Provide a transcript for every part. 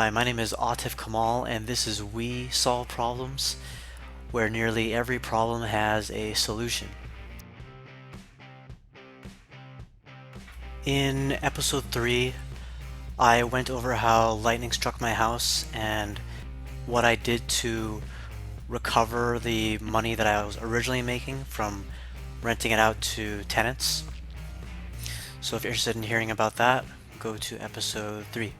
Hi, my name is Autif Kamal, and this is We Solve Problems, where nearly every problem has a solution. In episode 3, I went over how lightning struck my house and what I did to recover the money that I was originally making from renting it out to tenants. So if you're interested in hearing about that, go to episode 3.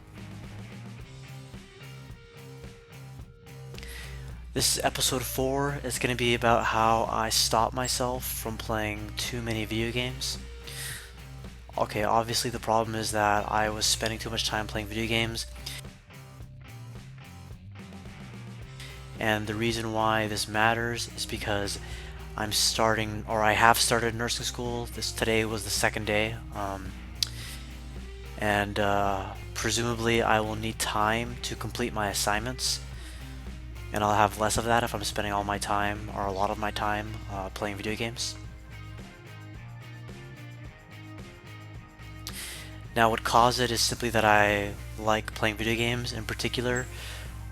This is episode 4. It's going to be about how I stopped myself from playing too many video games. Okay, obviously the problem is that I was spending too much time playing video games. And the reason why this matters is because I have started nursing school. Today was the second day. Presumably I will need time to complete my assignments. And I'll have less of that if I'm spending all my time, or a lot of my time, playing video games. Now what caused it is simply that I like playing video games. In particular,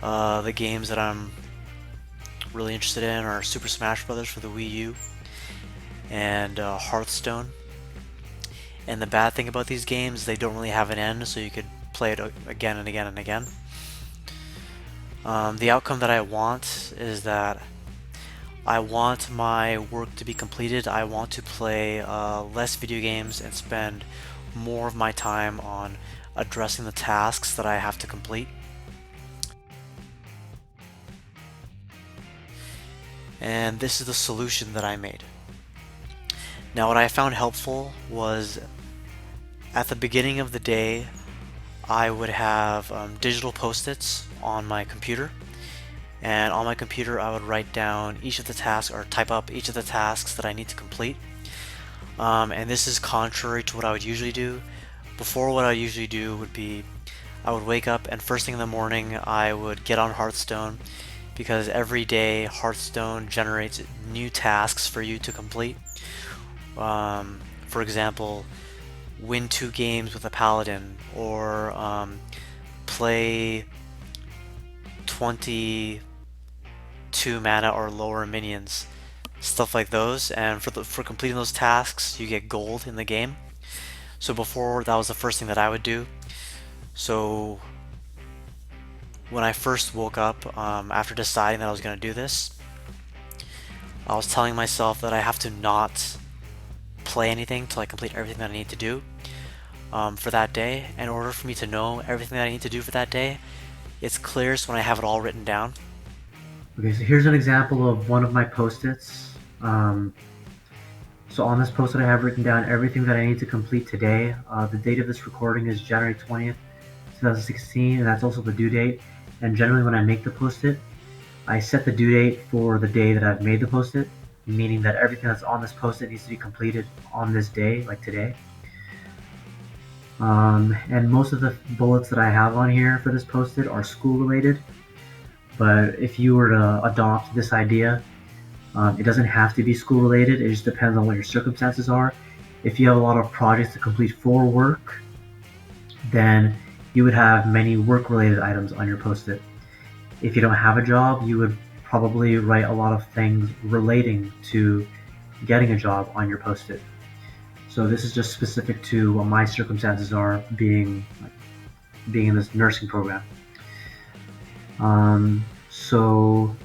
the games that I'm really interested in are Super Smash Bros. For the Wii U and Hearthstone. And the bad thing about these games, they don't really have an end, so you could play it again and again and again. The outcome that I want is that I want my work to be completed. I want to play less video games and spend more of my time on addressing the tasks that I have to complete. And this is the solution that I made. Now what I found helpful was at the beginning of the day I would have digital post-its on my computer, and on my computer I would write down each of the tasks, or type up each of the tasks that I need to complete. And this is contrary to what I would usually do. Before, what I usually do would be I would wake up and first thing in the morning I would get on Hearthstone, because every day Hearthstone generates new tasks for you to complete. For example, win 2 games with a paladin, or play 22 mana or lower minions, stuff like those. And for completing those tasks you get gold in the game. So before, that was the first thing that I would do. So when I first woke up, after deciding that I was going to do this, I was telling myself that I have to not play anything till I complete everything that I need to do for that day. In order for me to know everything that I need to do for that day, it's clearest when I have it all written down. Okay, so here's an example of one of my post-its. So on this post-it I have written down everything that I need to complete today. The date of this recording is January 20th, 2016, and that's also the due date. And generally when I make the post-it, I set the due date for the day that I've made the post-it, meaning that everything that's on this post-it needs to be completed on this day, like today. And most of the bullets that I have on here for this post-it are school-related. But if you were to adopt this idea, it doesn't have to be school related. It just depends on what your circumstances are. If you have a lot of projects to complete for work, then you would have many work related items on your post-it. If you don't have a job, you would probably write a lot of things relating to getting a job on your post-it. So this is just specific to what my circumstances are being in this nursing program. So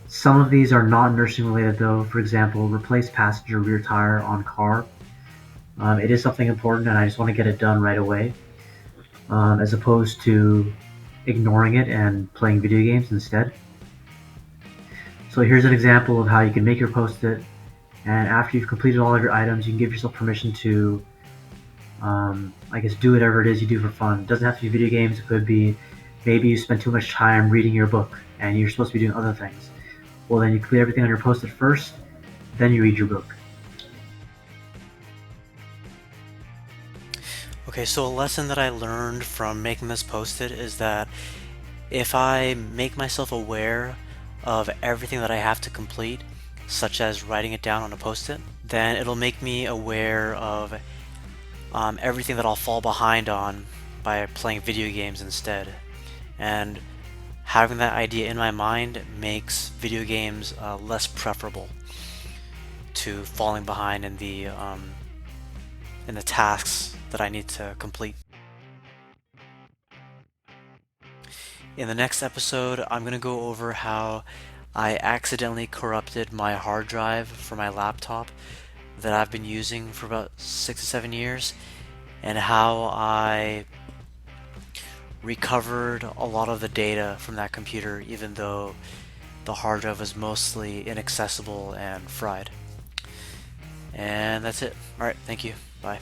some of these are not nursing related though. For example, replace passenger rear tire on car. It is something important and I just want to get it done right away, as opposed to ignoring it and playing video games instead. So here's an example of how you can make your post-it, and after you've completed all of your items, you can give yourself permission to, I guess, do whatever it is you do for fun. It doesn't have to be video games. It could be maybe you spend too much time reading your book and you're supposed to be doing other things. Well, then you clear everything on your post-it first, then you read your book. Okay, so a lesson that I learned from making this post-it is that if I make myself aware of everything that I have to complete, such as writing it down on a post-it, then it'll make me aware of everything that I'll fall behind on by playing video games instead. And having that idea in my mind makes video games less preferable to falling behind in the tasks that I need to complete. In the next episode, I'm going to go over how I accidentally corrupted my hard drive for my laptop that I've been using for about 6 to 7 years, and how I recovered a lot of the data from that computer even though the hard drive was mostly inaccessible and fried. And that's it. Alright, thank you. Bye.